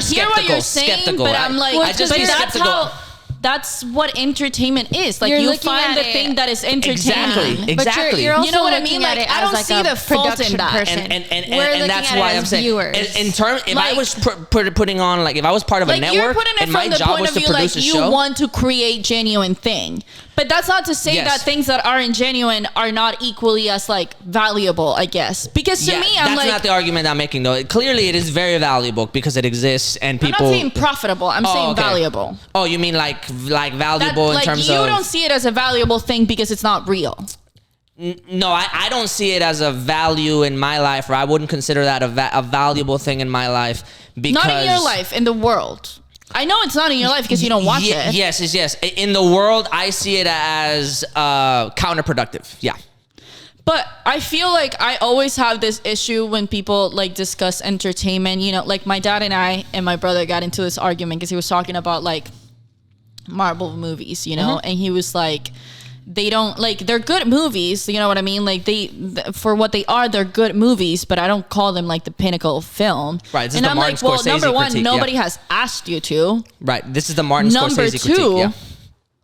hear what you're saying, but I'm like, I just be skeptical. That's what entertainment is. Like, you find the thing that is entertaining. Exactly. But you're also you know what I looking mean? at Like, it I don't as see like a the fault in that. person. And that's why I'm saying, in terms, if I was putting on, like, if I was part of a network, you're putting it and my from the job point was of to view, produce like, a you show, want to create genuine thing. But that's not to say Yes. that things that aren't genuine are not equally as, like, valuable, I guess. Because to me, I'm that's like, not the argument I'm making, though. Clearly, it is very valuable because it exists and people. I'm not saying profitable. I'm saying valuable. Oh, you mean like valuable in terms you of? You don't see it as a valuable thing because it's not real. No, I don't see it as a value in my life, or I wouldn't consider that a valuable thing in my life. Because not in your life, in the world. I know it's not in your life because you don't watch it. Yes. In the world, I see it as counterproductive. Yeah. But I feel like I always have this issue when people like discuss entertainment. You know, like my dad and I and my brother got into this argument because he was talking about like Marvel movies, you know, and he was like, they don't like, they're good movies, you know what I mean? Like for what they are, they're good movies, but I don't call them like the pinnacle of film. Right. This and is I'm the like, Martin well, Scorsese number one, critique, nobody has asked you to. Right. This is the Martin Number Scorsese two, critique. Yeah.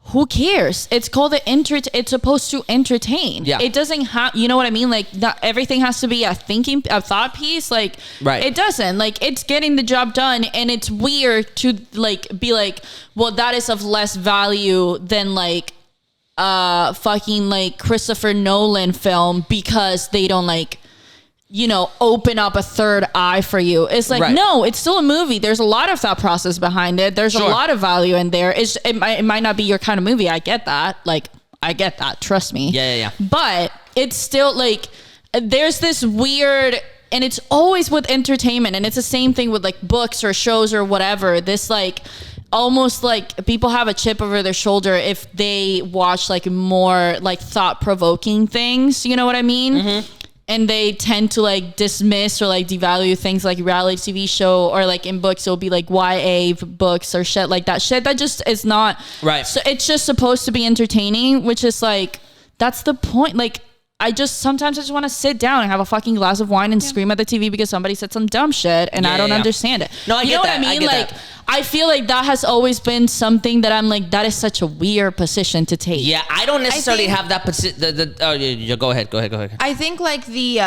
who cares? It's called it's supposed to entertain. Yeah. It doesn't have, you know what I mean? Like, not everything has to be a thought piece. Like, right. It doesn't. Like, it's getting the job done, and it's weird to like be like, well, that is of less value than like fucking like Christopher Nolan film because they don't like, you know, open up a third eye for you. It's like, no, it's still a movie. There's a lot of thought process behind it. There's a lot of value in there. It might not be your kind of movie. I get that. Like, I get that. Trust me. Yeah. But it's still like, there's this weird, and it's always with entertainment, and it's the same thing with like books or shows or whatever. This like, almost like people have a chip over their shoulder if they watch like more like thought-provoking things. You know what I mean? Mm-hmm. And they tend to like dismiss or like devalue things like reality TV show, or like in books it'll be like YA books or shit like that. Shit that just is not right. So it's just supposed to be entertaining, which is like, that's the point. Like, sometimes I just want to sit down and have a fucking glass of wine and scream at the TV because somebody said some dumb shit and I don't understand it. No, I get you know that. what I mean? Like, I feel like that has always been something that I'm like, that is such a weird position to take. Yeah, I don't necessarily have that position. Go ahead. I think like the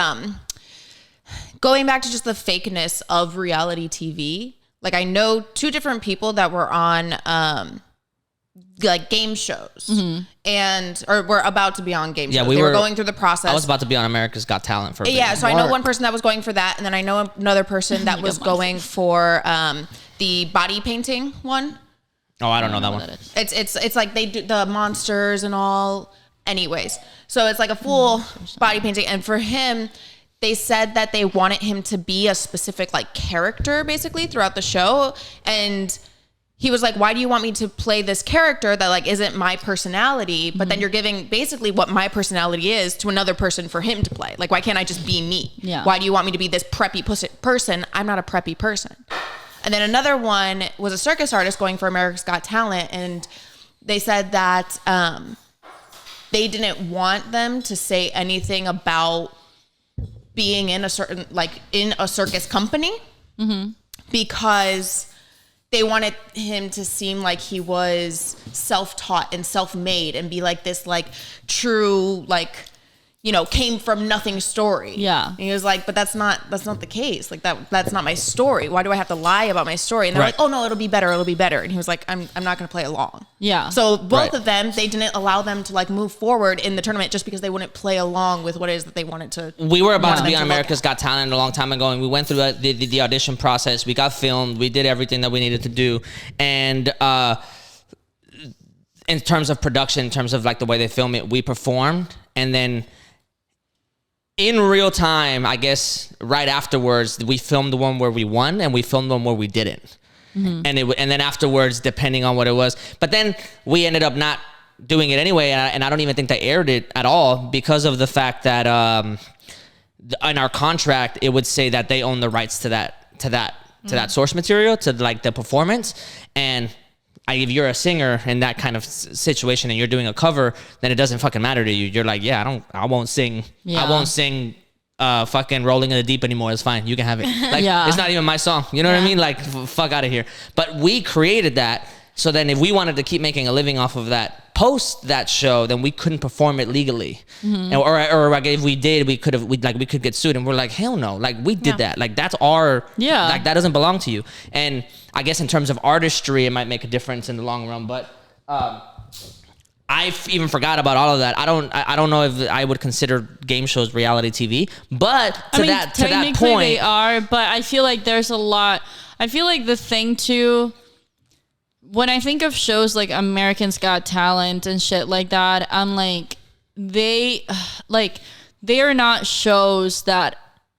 going back to just the fakeness of reality TV. Like, I know two different people that were on like game shows or were about to be on game shows. They were going through the process. I was about to be on America's Got Talent for a bit. Yeah, so I know one person that was going for that, and then I know another person that was going for the body painting one. Oh, I don't know that one. It's like they do the monsters and all. Anyways, so it's like a full body painting, and for him, they said that they wanted him to be a specific like character basically throughout the show, and he was like, why do you want me to play this character that like isn't my personality? But then you're giving basically what my personality is to another person for him to play. Like, why can't I just be me? Yeah. Why do you want me to be this preppy person? I'm not a preppy person. And then another one was a circus artist going for America's Got Talent. And they said that they didn't want them to say anything about being in a certain, like in a circus company because they wanted him to seem like he was self-taught and self-made and be like this like true, like, you know, came from nothing story. Yeah. And he was like, but that's not the case. Like that's not my story. Why do I have to lie about my story? And they're like, oh no, it'll be better. And he was like, I'm not going to play along. Yeah. So both of them, they didn't allow them to like move forward in the tournament just because they wouldn't play along with what it is that they wanted to. We were about to be on America's Got Talent a long time ago, and we went through the audition process. We got filmed. We did everything that we needed to do. And in terms of production, in terms of like the way they film it, we performed, and then in real time, I guess right afterwards, we filmed the one where we won, and we filmed the one where we didn't. And then afterwards, depending on what it was, but then we ended up not doing it anyway, and I don't even think they aired it at all because of the fact that in our contract it would say that they own the rights to that source material, to like the performance. And if you're a singer in that kind of situation and you're doing a cover, then it doesn't fucking matter to you. You're like, I won't sing fucking Rolling in the Deep anymore. It's fine. You can have it. Like, it's not even my song. You know what I mean? Like, fuck out of here. But we created that. So then if we wanted to keep making a living off of that post that show, then we couldn't perform it legally. Or like if we did, we could get sued. And we're like, hell no. Like, we did that. Like, that's our, like, that doesn't belong to you. And I guess in terms of artistry, it might make a difference in the long run. But I even forgot about all of that. I don't know if I would consider game shows reality TV, but to that point, they are. But I feel like there's a lot. I feel like the thing too, when I think of shows like American's Got Talent and shit like that, I'm like, they are not shows that,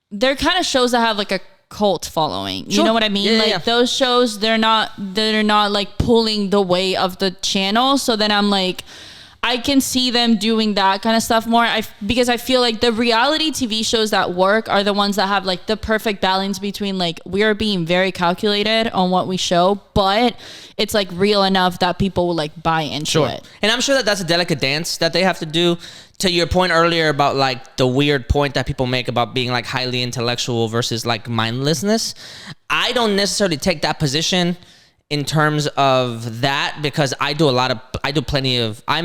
they're kind of shows that have like a cult following. You know what I mean? Those shows, they're not like pulling the weight of the channel. So then I'm like, I can see them doing that kind of stuff more. Because I feel like the reality TV shows that work are the ones that have like the perfect balance between like, we are being very calculated on what we show, but it's like real enough that people will like buy into it. And I'm sure that that's a delicate dance that they have to do. To your point earlier about like the weird point that people make about being like highly intellectual versus like mindlessness, I don't necessarily take that position in terms of that, because I'm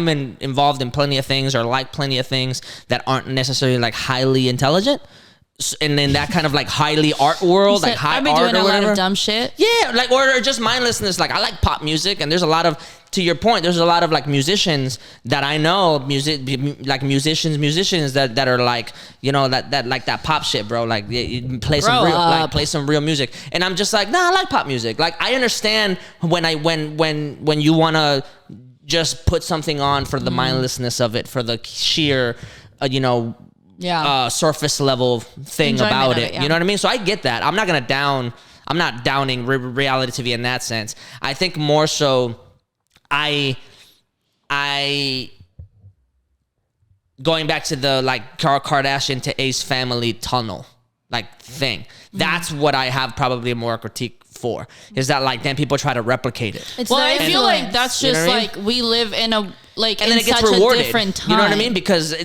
involved in plenty of things or like plenty of things that aren't necessarily like highly intelligent. And in that kind of like highly art world, like high art or whatever. I've been doing a lot of dumb shit. Yeah, like or just mindlessness. Like I like pop music, and there's a lot of, to your point, there's a lot of like musicians that I know, musicians that are like, you know, that like that pop shit, bro. Like you play some real music, and I'm just like, nah, I like pop music. Like I understand when you wanna just put something on for the mindlessness of it, for the sheer, surface level thing enjoyment about it. You know what I mean? So I get that. I'm not downing reality TV in that sense. I think more so I going back to the like Kardashian to Ace family tunnel like thing. That's what I have probably more critique for, is that like then people try to replicate it. I feel like that's just like we live in a like, and then in it gets such rewarded. a different time. You know what I mean? Because